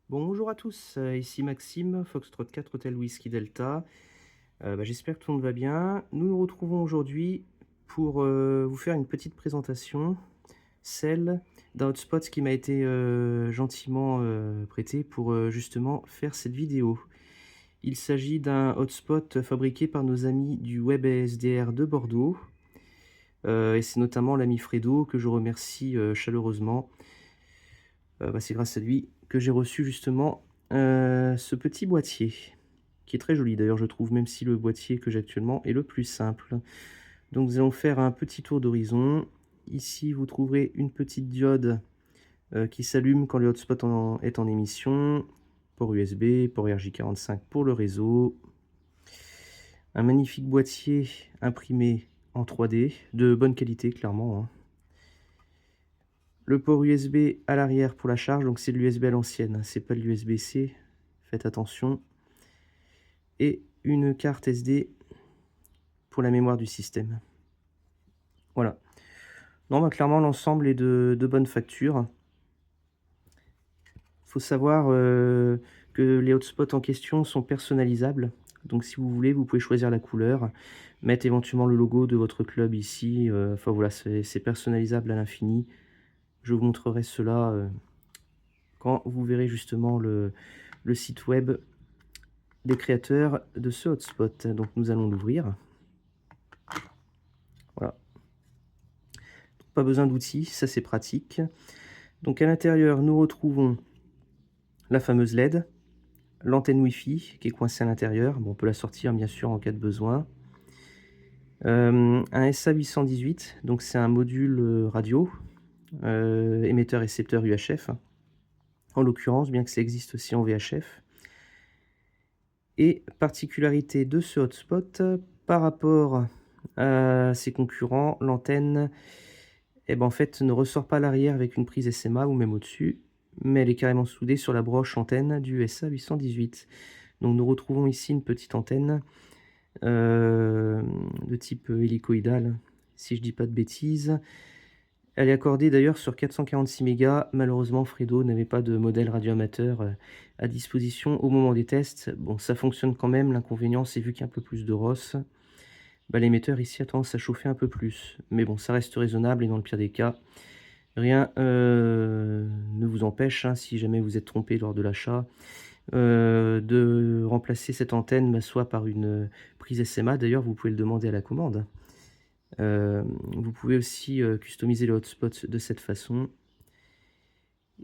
Bonjour à tous, ici Maxime, Foxtrot 4 Hotel Whisky Delta. J'espère que tout le monde va bien. Nous nous retrouvons aujourd'hui pour vous faire une petite présentation, celle d'un hotspot qui m'a été gentiment prêté pour justement faire cette vidéo. Il s'agit d'un hotspot fabriqué par nos amis du WebSDR de Bordeaux. Et c'est notamment l'ami Fredo que je remercie chaleureusement. C'est grâce à lui que j'ai reçu justement ce petit boîtier, qui est très joli d'ailleurs je trouve, même si le boîtier que j'ai actuellement est le plus simple. Donc nous allons faire un petit tour d'horizon. Ici vous trouverez une petite diode qui s'allume quand le hotspot est en émission, port USB, port RJ45 pour le réseau, un magnifique boîtier imprimé en 3D, de bonne qualité clairement, hein. Le port USB à l'arrière pour la charge, donc c'est de l'USB à l'ancienne, hein, c'est pas de l'USB-C, faites attention. Et une carte SD pour la mémoire du système. Voilà. Non, clairement l'ensemble est de bonne facture. Faut savoir que les hotspots en question sont personnalisables. Donc si vous voulez, vous pouvez choisir la couleur, mettre éventuellement le logo de votre club ici. Enfin voilà, c'est personnalisable à l'infini. Je vous montrerai cela quand vous verrez justement le site web des créateurs de ce hotspot. Donc nous allons l'ouvrir. Voilà. Pas besoin d'outils, ça c'est pratique. Donc à l'intérieur, nous retrouvons la fameuse LED, l'antenne Wi-Fi qui est coincée à l'intérieur. Bon, on peut la sortir bien sûr en cas de besoin. Un SA818, donc c'est un module radio, émetteur-récepteur UHF, en l'occurrence, bien que ça existe aussi en VHF. Et particularité de ce hotspot, par rapport à ses concurrents, l'antenne en fait, ne ressort pas à l'arrière avec une prise SMA ou même au-dessus, mais elle est carrément soudée sur la broche antenne du SA818. Donc nous retrouvons ici une petite antenne de type hélicoïdal, si je dis pas de bêtises. Elle est accordée d'ailleurs sur 446 mégas. Malheureusement, Fredo n'avait pas de modèle radioamateur à disposition au moment des tests. Bon, ça fonctionne quand même. L'inconvénient, c'est vu qu'il y a un peu plus de ROS, l'émetteur ici a tendance à chauffer un peu plus. Mais bon, ça reste raisonnable et dans le pire des cas, rien ne vous empêche, hein, si jamais vous êtes trompé lors de l'achat, de remplacer cette antenne, soit par une prise SMA. D'ailleurs, vous pouvez le demander à la commande. Vous pouvez aussi customiser le hotspot de cette façon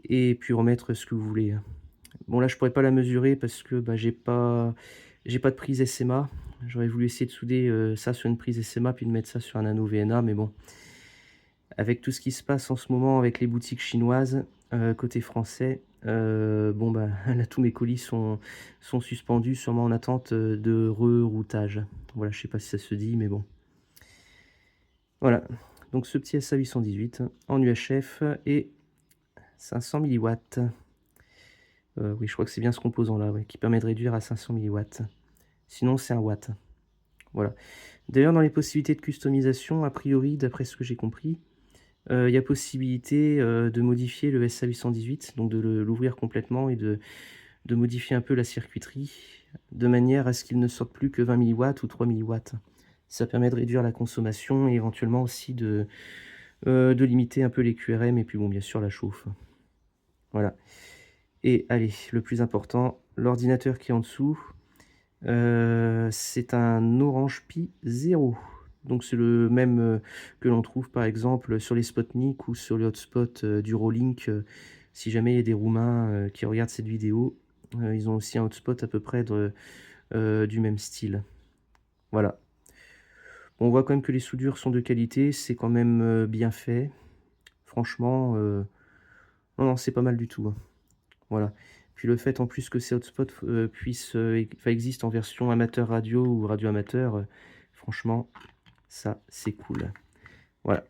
et puis remettre ce que vous voulez, hein. Bon là, je pourrais pas la mesurer parce que, j'ai pas de prise SMA. J'aurais voulu essayer de souder, ça sur une prise SMA puis de mettre ça sur un anneau VNA, mais bon, avec tout ce qui se passe en ce moment avec les boutiques chinoises, côté français, là, tous mes colis sont suspendus, sûrement en attente, de reroutage. Voilà, je sais pas si ça se dit, mais bon. Voilà, donc ce petit SA818 en UHF et 500 milliwatts. Oui, je crois que c'est bien ce composant-là, ouais, qui permet de réduire à 500 milliwatts. Sinon, c'est un watt. Voilà. D'ailleurs, dans les possibilités de customisation, a priori, d'après ce que j'ai compris, il y a possibilité, de modifier le SA818, donc de l'ouvrir complètement et de modifier un peu la circuiterie, de manière à ce qu'il ne sorte plus que 20 milliwatts ou 3 milliwatts. Ça permet de réduire la consommation et éventuellement aussi de limiter un peu les QRM et puis bon, bien sûr, la chauffe. Voilà. Et allez, le plus important, l'ordinateur qui est en dessous, c'est un Orange Pi 0. Donc c'est le même, que l'on trouve par exemple sur les Spotnik ou sur les hotspots, d'Eurolink, si jamais il y a des Roumains, qui regardent cette vidéo, ils ont aussi un hotspot à peu près du même style. Voilà. Bon, on voit quand même que les soudures sont de qualité, c'est quand même, bien fait. Franchement, non, non, c'est pas mal du tout, hein. Voilà. Puis le fait en plus que ces hotspots, existent en version amateur radio ou radio amateur, franchement, ça, c'est cool. Voilà.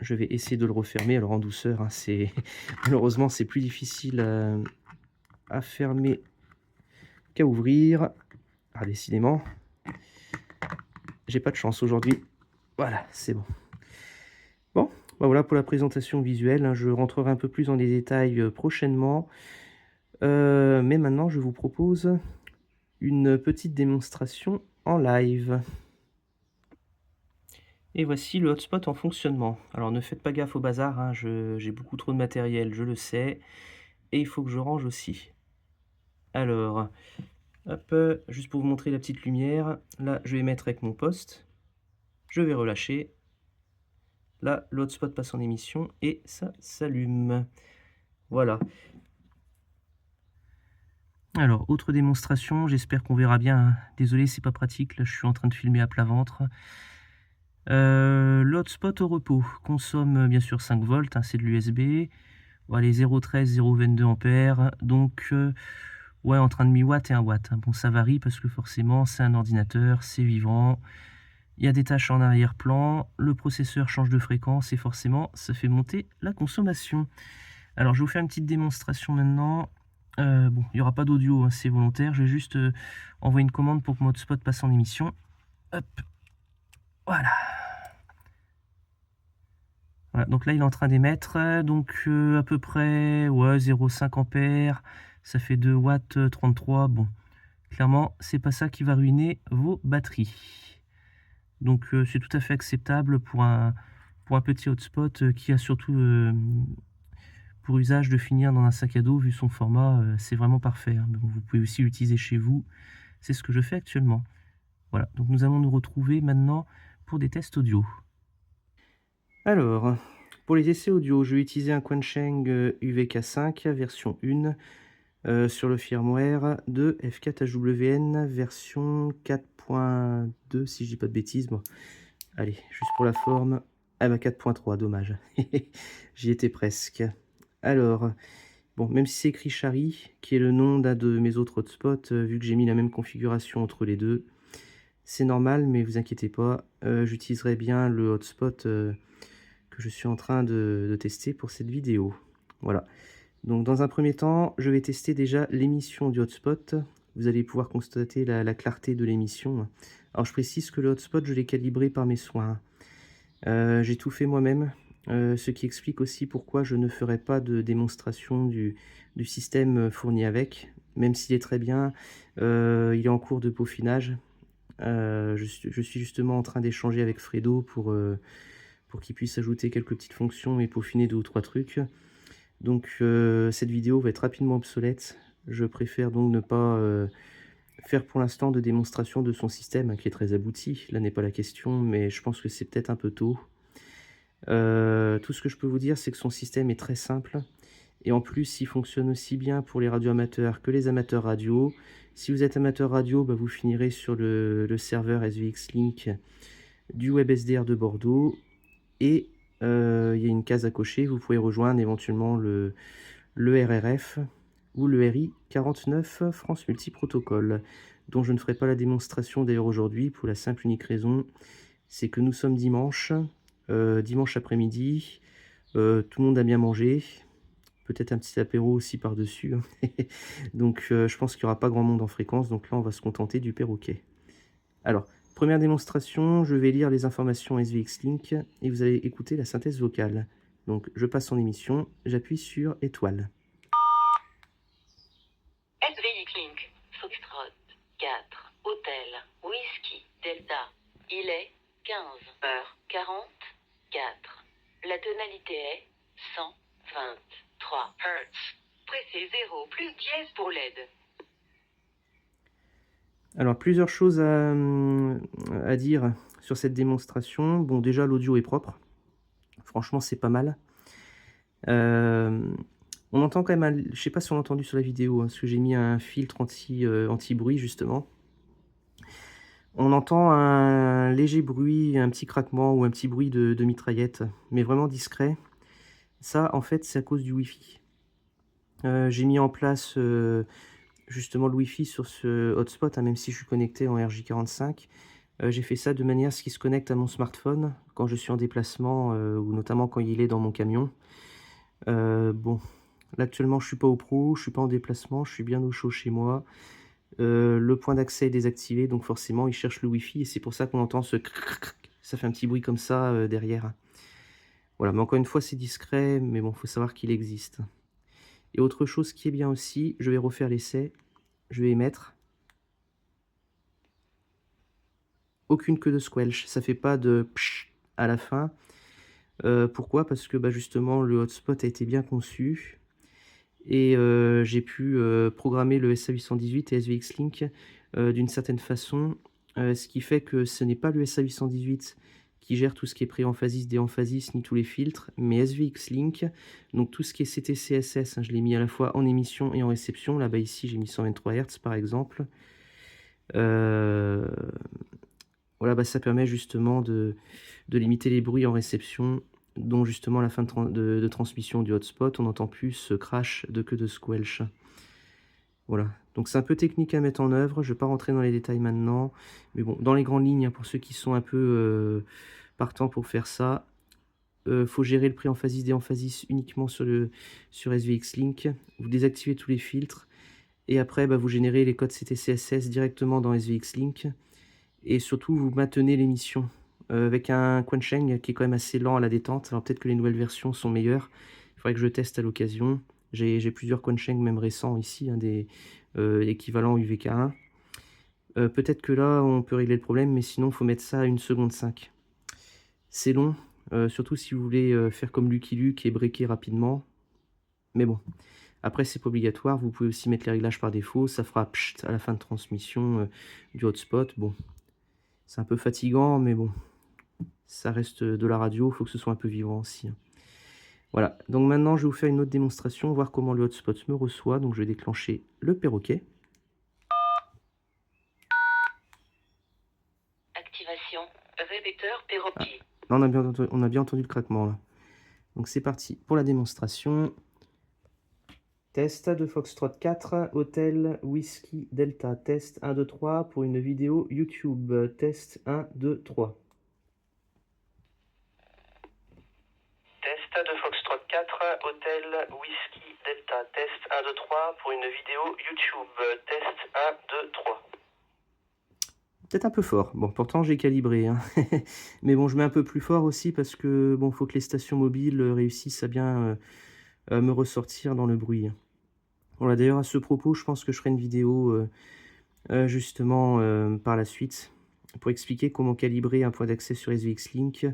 Je vais essayer de le refermer, alors en douceur, hein, c'est malheureusement, c'est plus difficile, à fermer qu'à ouvrir. Ah décidément, j'ai pas de chance aujourd'hui. Voilà, c'est bon. Bon, voilà pour la présentation visuelle, hein. Je rentrerai un peu plus dans les détails, prochainement. Mais maintenant je vous propose une petite démonstration en live. Et voici le hotspot en fonctionnement. Alors ne faites pas gaffe au bazar, hein, j'ai beaucoup trop de matériel, je le sais, et il faut que je range aussi. Alors, hop, juste pour vous montrer la petite lumière, là je vais mettre avec mon poste, je vais relâcher, là le hotspot passe en émission et ça s'allume. Voilà. Alors, autre démonstration, j'espère qu'on verra bien, hein. Désolé, c'est pas pratique, là je suis en train de filmer à plat ventre. Le hotspot au repos consomme bien sûr 5 volts, hein, c'est de l'USB. Bon, allez, 0,13, 0,22 ampères, donc ouais, entre 1,5 watt et 1 watt, hein. Bon, ça varie parce que forcément, c'est un ordinateur, c'est vivant. Il y a des tâches en arrière-plan, le processeur change de fréquence et forcément, ça fait monter la consommation. Alors, je vais vous faire une petite démonstration maintenant. Bon, il n'y aura pas d'audio, hein, c'est volontaire. Je vais juste envoyer une commande pour que mon hotspot passe en émission. Hop, voilà. Voilà, donc là, il est en train d'émettre, donc à peu près ouais, 0,5 ampères, ça fait 2 watts 33. Bon, clairement, c'est pas ça qui va ruiner vos batteries. Donc c'est tout à fait acceptable pour un petit hotspot qui a surtout pour usage de finir dans un sac à dos. Vu son format, c'est vraiment parfait, hein. Mais bon, vous pouvez aussi l'utiliser chez vous, c'est ce que je fais actuellement. Voilà, donc nous allons nous retrouver maintenant pour des tests audio. Alors, pour les essais audio, je vais utiliser un Quansheng UVK5 version 1 sur le firmware de F4HWN version 4.2 si je dis pas de bêtises. Bon, allez, juste pour la forme. Ah bah 4.3, dommage. J'y étais presque. Alors, bon, même si c'est écrit Chari, qui est le nom d'un de mes autres hotspots, vu que j'ai mis la même configuration entre les deux, c'est normal, mais vous inquiétez pas, j'utiliserai bien le hotspot que je suis en train de tester pour cette vidéo. Voilà. Donc dans un premier temps, je vais tester déjà l'émission du hotspot. Vous allez pouvoir constater la clarté de l'émission. Alors je précise que le hotspot, je l'ai calibré par mes soins. J'ai tout fait moi-même, ce qui explique aussi pourquoi je ne ferai pas de démonstration du système fourni avec. Même s'il est très bien, il est en cours de peaufinage. Je suis justement en train d'échanger avec Fredo pour qu'il puisse ajouter quelques petites fonctions et peaufiner 2 ou 3 trucs. Donc cette vidéo va être rapidement obsolète. Je préfère donc ne pas faire pour l'instant de démonstration de son système, hein, qui est très abouti. Là n'est pas la question, mais je pense que c'est peut-être un peu tôt. Tout ce que je peux vous dire, c'est que son système est très simple. Et en plus, il fonctionne aussi bien pour les radioamateurs que les amateurs radio. Si vous êtes amateur radio, bah, vous finirez sur le serveur SVX Link du WebSDR de Bordeaux. Et il y a une case à cocher, vous pouvez rejoindre éventuellement le RRF ou le RI 49 France Multiprotocole, dont je ne ferai pas la démonstration d'ailleurs aujourd'hui pour la simple unique raison, c'est que nous sommes dimanche, dimanche après-midi, tout le monde a bien mangé, peut-être un petit apéro aussi par-dessus, hein. Donc je pense qu'il n'y aura pas grand monde en fréquence, donc là on va se contenter du perroquet. Alors, première démonstration, je vais lire les informations SVX Link et vous allez écouter la synthèse vocale. Donc je passe en émission, j'appuie sur étoile. SVX Link, Foxtrot, 4, Hôtel, Whisky, Delta. Il est 15h44. La tonalité est 123 Hz. Pressez 0 plus dièse pour l'aide. Alors, plusieurs choses à dire sur cette démonstration. Bon, déjà, l'audio est propre. Franchement, c'est pas mal. On entend quand même, je sais pas si on a entendu sur la vidéo, hein, parce que j'ai mis un filtre anti-bruit, justement. On entend un léger bruit, un petit craquement ou un petit bruit de mitraillette, mais vraiment discret. Ça, en fait, c'est à cause du Wi-Fi. J'ai mis en place justement le Wi-Fi sur ce hotspot, hein, même si je suis connecté en RJ45. J'ai fait ça de manière à ce qu'il se connecte à mon smartphone quand je suis en déplacement ou notamment quand il est dans mon camion. Bon, là actuellement je suis pas au pro, je suis pas en déplacement, je suis bien au chaud chez moi. Le point d'accès est désactivé, donc forcément il cherche le Wi-Fi et c'est pour ça qu'on entend ce crrrr, ça fait un petit bruit comme ça derrière. Voilà, mais encore une fois c'est discret, mais bon, faut savoir qu'il existe. Et autre chose qui est bien aussi, je vais refaire l'essai, je vais émettre. Aucune queue de squelch, ça fait pas de psh à la fin. Pourquoi? Parce que, bah, justement le hotspot a été bien conçu et j'ai pu, programmer le SA818 et SVX Link, d'une certaine façon, ce qui fait que ce n'est pas le SA818 qui gère tout ce qui est pré-emphasis, déemphasis, ni tous les filtres, mais SVX Link, donc tout ce qui est CT/CSS, hein, je l'ai mis à la fois en émission et en réception. Là-bas, ici, j'ai mis 123 Hz par exemple. Heu, voilà, bah, ça permet justement de limiter les bruits en réception, dont justement la fin de transmission du hotspot. On n'entend plus ce crash de queue de squelch. Voilà, donc c'est un peu technique à mettre en œuvre, je ne vais pas rentrer dans les détails maintenant, mais bon, dans les grandes lignes, hein, pour ceux qui sont un peu, partants pour faire ça, faut gérer le pré-emphasis, déemphasis uniquement sur SVX Link. Vous désactivez tous les filtres et après, bah, vous générez les codes CT/CSS directement dans SVX Link et surtout vous maintenez l'émission, avec un quenching qui est quand même assez lent à la détente. Alors peut-être que les nouvelles versions sont meilleures, il faudrait que je teste à l'occasion. J'ai plusieurs quenching même récents ici, hein, des, équivalents UVK1. Peut-être que là, on peut régler le problème, mais sinon, il faut mettre ça à 1,5 s. C'est long, surtout si vous voulez, faire comme Lucky Luke et breaker rapidement. Mais bon, après c'est pas obligatoire, vous pouvez aussi mettre les réglages par défaut, ça fera psht à la fin de transmission, du hotspot. Bon, c'est un peu fatigant, mais bon, ça reste, de la radio, il faut que ce soit un peu vivant aussi, hein. Voilà, donc maintenant je vais vous faire une autre démonstration, voir comment le hotspot me reçoit. Donc je vais déclencher le perroquet. Activation. Répéteur perroquet. Là on a bien entendu le craquement là. Donc c'est parti pour la démonstration. Test de Foxtrot 4, Hôtel Whisky Delta. Test 1, 2, 3 pour une vidéo YouTube. Test 1, 2, 3. Test de Foxtrot 4, Hôtel Whisky Delta. Test 1, 2, 3 pour une vidéo YouTube. Test 1, 2, 3. Peut-être un peu fort. Bon, pourtant j'ai calibré, hein. Mais bon, je mets un peu plus fort aussi parce que bon, faut que les stations mobiles réussissent à bien me ressortir dans le bruit. Voilà, d'ailleurs à ce propos, je pense que je ferai une vidéo justement par la suite pour expliquer comment calibrer un point d'accès sur SVX Link.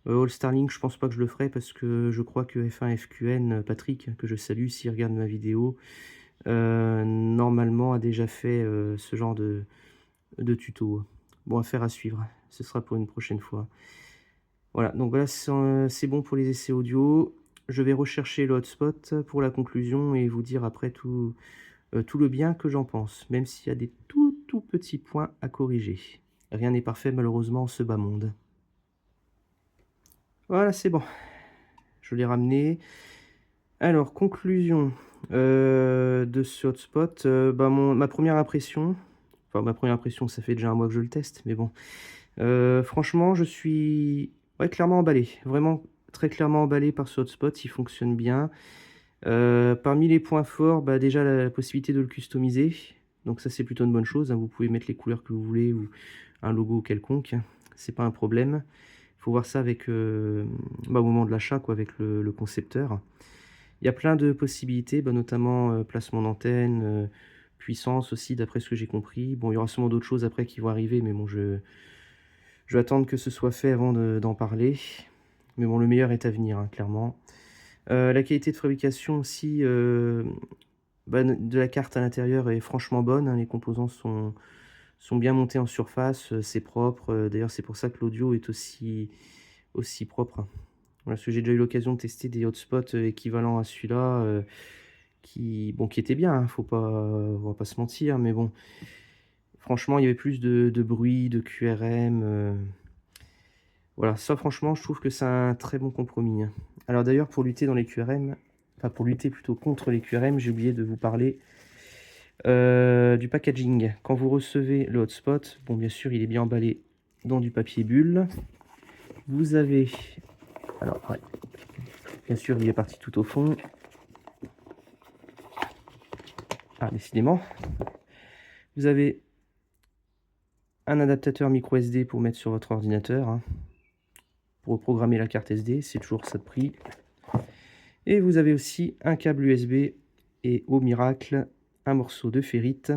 All Starlink, je pense pas que je le ferai parce que je crois que F1FQN, Patrick, que je salue s'il regarde ma vidéo, normalement a déjà fait ce genre de tuto. Bon, affaire à suivre, ce sera pour une prochaine fois. Voilà, donc voilà, c'est bon pour les essais audio. Je vais rechercher le hotspot pour la conclusion et vous dire après tout le bien que j'en pense, même s'il y a des tout petits points à corriger. Rien n'est parfait malheureusement en ce bas monde. Voilà, c'est bon. Je l'ai ramené. Alors, conclusion de ce hotspot. Bah, ma première impression, ça fait déjà un mois que je le teste, mais bon. Franchement, je suis clairement emballé. Vraiment très clairement emballé par ce hotspot, il fonctionne bien. Parmi les points forts, bah, déjà la possibilité de le customiser. Donc ça, c'est plutôt une bonne chose, hein. Vous pouvez mettre les couleurs que vous voulez ou un logo quelconque, c'est pas un problème. Il faut voir ça avec, au moment de l'achat, quoi, avec le concepteur. Il y a plein de possibilités, bah, notamment placement d'antenne, puissance aussi, d'après ce que j'ai compris. Bon, il y aura sûrement d'autres choses après qui vont arriver, mais bon, je vais attendre que ce soit fait avant d'en parler. Mais bon, le meilleur est à venir, hein, clairement. La qualité de fabrication aussi, bah, de la carte à l'intérieur est franchement bonne, hein. Les composants sont bien montés en surface, c'est propre. D'ailleurs, c'est pour ça que l'audio est aussi propre, hein. Voilà, parce que j'ai déjà eu l'occasion de tester des hotspots équivalents à celui-là, qui étaient bien, hein, on va pas se mentir, mais bon, franchement, il y avait plus de bruit, de QRM, voilà, ça franchement, je trouve que c'est un très bon compromis, hein. Alors d'ailleurs, pour lutter pour lutter plutôt contre les QRM, j'ai oublié de vous parler du packaging. Quand vous recevez le hotspot, bon, bien sûr, il est bien emballé dans du papier bulle. Vous avez, alors ouais, bien sûr, il est parti tout au fond. Ah, décidément. Vous avez un adaptateur micro SD pour mettre sur votre ordinateur, hein, pour reprogrammer la carte SD, c'est toujours ça de prix. Et vous avez aussi un câble USB et au miracle, un morceau de ferrite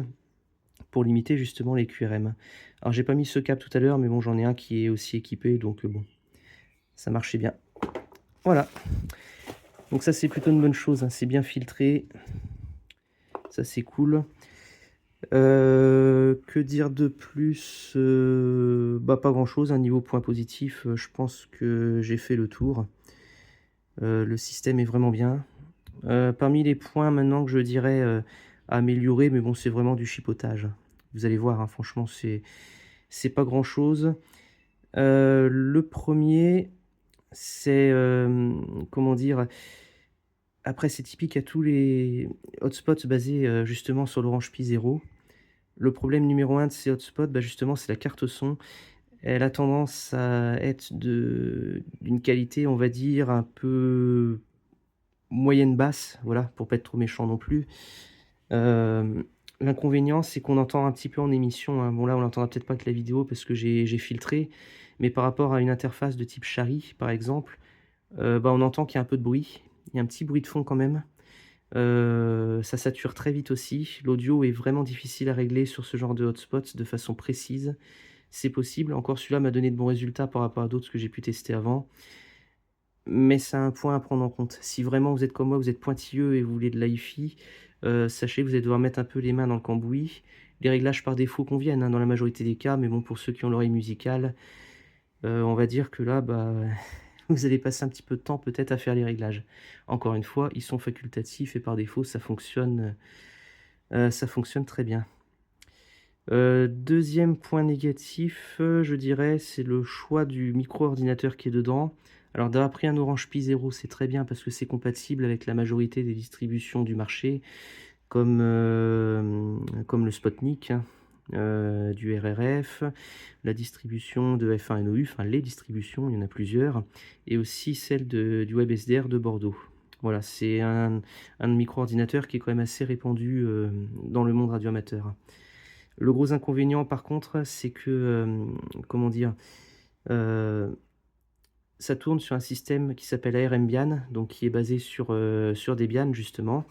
pour limiter justement les QRM. Alors j'ai pas mis ce câble tout à l'heure, mais bon, j'en ai un qui est aussi équipé, donc bon, ça marchait bien. Voilà, donc ça c'est plutôt une bonne chose, hein. C'est bien filtré, ça c'est cool. Que dire de plus? Bah, pas grand-chose, hein. Niveau point positif, je pense que j'ai fait le tour. Le système est vraiment bien. Parmi les points maintenant que je dirais, à améliorer, mais bon, c'est vraiment du chipotage. Vous allez voir, hein, franchement, c'est pas grand-chose. Le premier, c'est, comment dire? Après, c'est typique à tous les hotspots basés, justement sur l'Orange Pi 0. Le problème numéro un de ces hotspots, bah, justement, c'est la carte son. Elle a tendance à être d'une qualité, on va dire, un peu moyenne basse, voilà, pour pas être trop méchant non plus. Hem, L'inconvénient, c'est qu'on entend un petit peu en émission, hein. Bon là, on l'entendra peut-être pas avec la vidéo parce que j'ai filtré, mais par rapport à une interface de type Shari, par exemple, bah, on entend qu'il y a un peu de bruit. Il y a un petit bruit de fond quand même. Ça sature très vite aussi. L'audio est vraiment difficile à régler sur ce genre de hotspot de façon précise. C'est possible. Encore celui-là m'a donné de bons résultats par rapport à d'autres que j'ai pu tester avant. Mais c'est un point à prendre en compte. Si vraiment vous êtes comme moi, vous êtes pointilleux et vous voulez de l'hi-fi, sachez que vous allez devoir mettre un peu les mains dans le cambouis. Les réglages par défaut conviennent, hein, dans la majorité des cas, mais bon, pour ceux qui ont l'oreille musicale, on va dire que là, bah, vous allez passer un petit peu de temps peut-être à faire les réglages. Encore une fois, ils sont facultatifs et par défaut, ça fonctionne très bien. 2e point négatif, je dirais, c'est le choix du micro-ordinateur qui est dedans. Alors d'avoir pris un Orange Pi 0, c'est très bien parce que c'est compatible avec la majorité des distributions du marché, comme le Spotnik, hein, du RRF, la distribution de F1NOU, enfin les distributions, il y en a plusieurs, et aussi celle du WebSDR de Bordeaux. Voilà, c'est un micro-ordinateur qui est quand même assez répandu, dans le monde radioamateur. Le gros inconvénient par contre, c'est que, comment dire? Heu, Ça tourne sur un système qui s'appelle ARMBian, donc qui est basé sur Debian justement.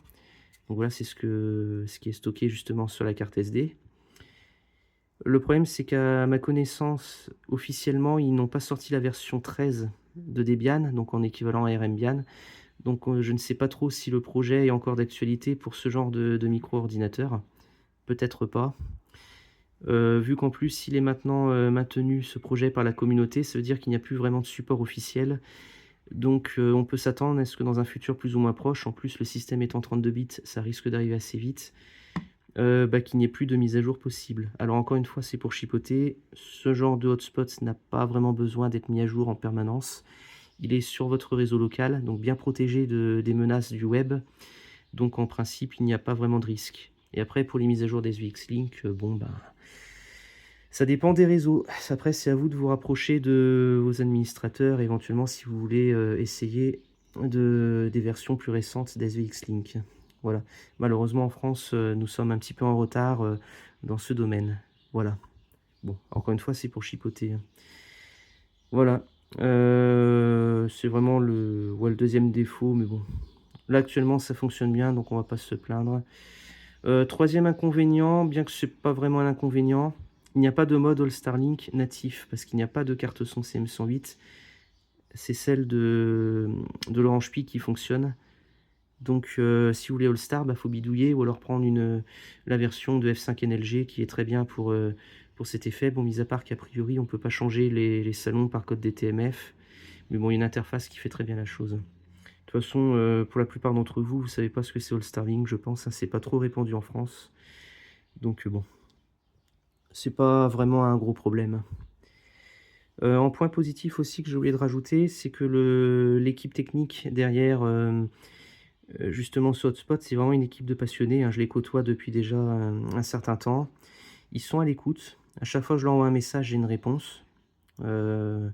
Donc voilà, c'est ce qui est stocké justement sur la carte SD. Le problème, c'est qu'à ma connaissance, officiellement, ils n'ont pas sorti la version 13 de Debian, donc en équivalent ARMBian. Donc, je ne sais pas trop si le projet est encore d'actualité pour ce genre de micro-ordinateur. Peut-être pas. Vu qu'en plus il est maintenant, maintenu ce projet par la communauté, ça veut dire qu'il n'y a plus vraiment de support officiel. Donc, on peut s'attendre à ce que dans un futur plus ou moins proche, en plus le système étant 32 bits, ça risque d'arriver assez vite, bah, qu'il n'y ait plus de mise à jour possible. Alors encore une fois, c'est pour chipoter, ce genre de hotspot n'a pas vraiment besoin d'être mis à jour en permanence. Il est sur votre réseau local, donc bien protégé des menaces du web, donc en principe, il n'y a pas vraiment de risque. Et après pour les mises à jour des SVX Link, bon, ben ça dépend des réseaux. Après, c'est à vous de vous rapprocher de vos administrateurs, éventuellement, si vous voulez, essayer des versions plus récentes d'SVX Link. Voilà. Malheureusement, en France, nous sommes un petit peu en retard, dans ce domaine. Voilà. Bon, encore une fois, c'est pour chipoter, hein. Voilà. C'est vraiment le 2e défaut, mais bon. Là, actuellement, ça fonctionne bien, donc on va pas se plaindre. 3e inconvénient, bien que c'est pas vraiment un inconvénient, il n'y a pas de mode All Star Link natif parce qu'il n'y a pas de carte son CM108. C'est celle de l'Orange Pi qui fonctionne. Donc, si vous voulez All Star, bah, faut bidouiller ou alors prendre la version de F5 NLG qui est très bien pour cet effet. Bon, mis à part qu'a priori, on peut pas changer les salons par code DTMF. Mais bon, il y a une interface qui fait très bien la chose. De toute façon, pour la plupart d'entre vous, vous savez pas ce que c'est All Star Link, je pense, hein, c'est pas trop répandu en France. Donc, bon. C'est pas vraiment un gros problème. En point positif aussi que j'ai oublié de rajouter, c'est que l'équipe technique derrière, justement ce hotspot, c'est vraiment une équipe de passionnés, hein. Je les côtoie depuis déjà un certain temps. Ils sont à l'écoute. À chaque fois que je leur envoie un message, j'ai une réponse. Heu,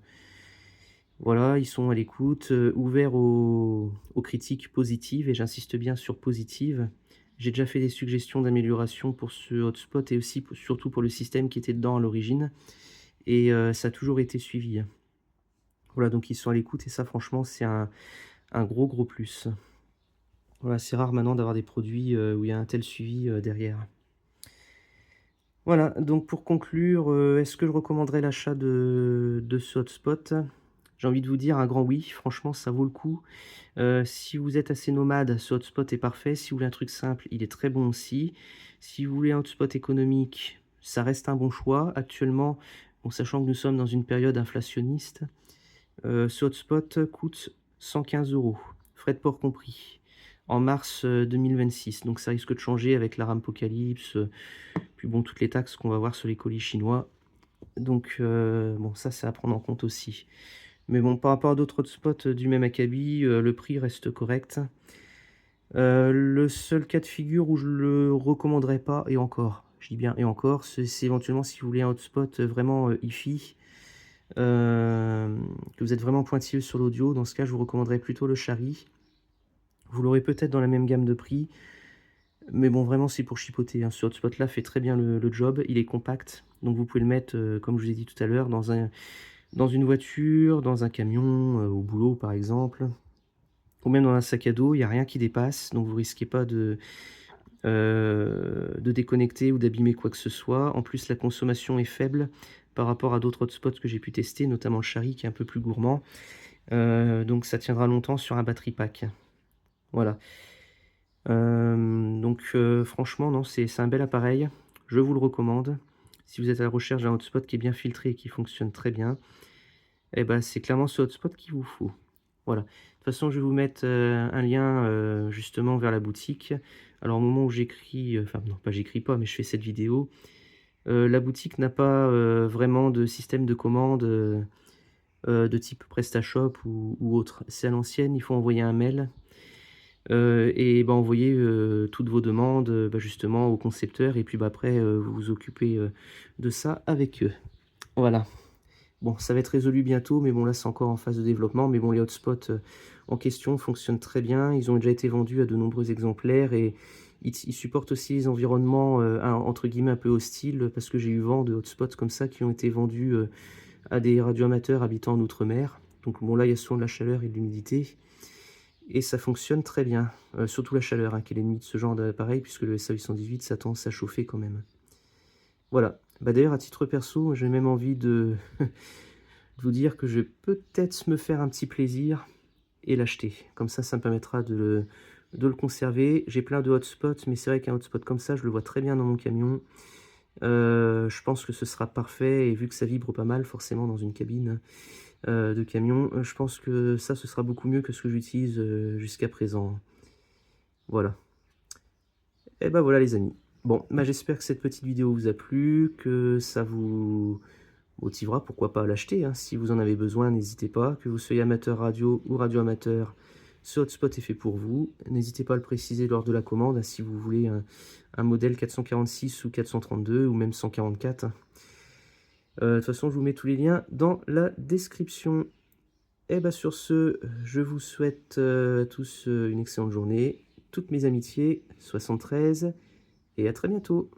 voilà, ils sont à l'écoute, ouverts aux critiques positives et j'insiste bien sur positives. J'ai déjà fait des suggestions d'amélioration pour ce hotspot et aussi surtout pour le système qui était dedans à l'origine. Et ça a toujours été suivi, hein. Voilà, donc ils sont à l'écoute et ça franchement c'est un gros, gros plus. Voilà, c'est rare maintenant d'avoir des produits, où il y a un tel suivi, derrière. Voilà, donc pour conclure, est-ce que je recommanderais l'achat de ce hotspot? J'ai envie de vous dire un grand oui, franchement ça vaut le coup. Si vous êtes assez nomade, ce hotspot est parfait. Si vous voulez un truc simple, il est très bon aussi. Si vous voulez un hotspot économique, ça reste un bon choix. Actuellement, bon, sachant que nous sommes dans une période inflationniste, ce hotspot coûte 115 €, frais de port compris, en mars, 2026. Donc ça risque de changer avec la Rampocalypse, puis bon, toutes les taxes qu'on va voir sur les colis chinois. Donc bon, ça, c'est à prendre en compte aussi. Mais bon, par rapport à d'autres hotspots, du même acabit, le prix reste correct. Le seul cas de figure où je le recommanderais pas, et encore, je dis bien et encore, c'est éventuellement si vous voulez un hotspot, vraiment, hi-fi, que vous êtes vraiment pointilleux sur l'audio. Dans ce cas, je vous recommanderais plutôt le Shari. Vous l'aurez peut-être dans la même gamme de prix, mais bon, vraiment, c'est pour chipoter, hein. Ce hotspot-là fait très bien le job. Il est compact, donc vous pouvez le mettre, comme je vous ai dit tout à l'heure, dans une voiture, dans un camion, au boulot, par exemple, ou même dans un sac à dos. Il y a rien qui dépasse, donc vous risquez pas de déconnecter ou d'abîmer quoi que ce soit. En plus, la consommation est faible par rapport à d'autres hotspots que j'ai pu tester, notamment le Shari qui est un peu plus gourmand. Donc ça tiendra longtemps sur un battery pack. Voilà. Donc franchement, non, c'est un bel appareil. Je vous le recommande. Si vous êtes à la recherche d'un hotspot qui est bien filtré et qui fonctionne très bien, eh ben, c'est clairement ce hotspot qu'il vous faut. Voilà. De toute façon, je vais vous mettre, un lien, justement vers la boutique. Alors au moment où j'écris, enfin non, pas j'écris pas, mais je fais cette vidéo, la boutique n'a pas, vraiment de système de commande, de type PrestaShop ou autre. C'est à l'ancienne, il faut envoyer un mail, et bah, envoyer, toutes vos demandes, bah, justement au concepteur et puis, bah, après, vous vous occupez, de ça avec eux. Voilà. Bon, ça va être résolu bientôt, mais bon, là, c'est encore en phase de développement. Mais bon, les hotspots, en question fonctionnent très bien. Ils ont déjà été vendus à de nombreux exemplaires et ils supportent aussi les environnements, entre guillemets, «un peu hostiles», parce que j'ai eu vent de hotspots comme ça qui ont été vendus, à des radioamateurs habitant en outre-mer. Donc bon, là, il y a souvent de la chaleur et de l'humidité et ça fonctionne très bien. Surtout la chaleur, hein, qui est l'ennemi de ce genre d'appareil puisque le SA818, ça a tendance à chauffer quand même. Voilà. Bah, d'ailleurs, à titre perso, j'ai même envie de vous dire que je vais peut-être me faire un petit plaisir et l'acheter. Comme ça me permettra de le conserver. J'ai plein de hotspots, mais c'est vrai qu'un hotspot comme ça, je le vois très bien dans mon camion. Je pense que ce sera parfait et vu que ça vibre pas mal forcément dans une cabine, de camion, je pense que ça, ce sera beaucoup mieux que ce que j'utilise, jusqu'à présent. Voilà. Et bah, voilà les amis. Bon, bah, j'espère que cette petite vidéo vous a plu, que ça vous motivera, pourquoi pas, à l'acheter, hein. Si vous en avez besoin, n'hésitez pas. Que vous soyez amateur radio ou radio-amateur, ce hotspot est fait pour vous. N'hésitez pas à le préciser lors de la commande, hein, si vous voulez un modèle 446 ou 432 ou même 144, hein. De toute façon, je vous mets tous les liens dans la description. Et bah sur ce, je vous souhaite à tous une excellente journée. Toutes mes amitiés, 73, et à très bientôt.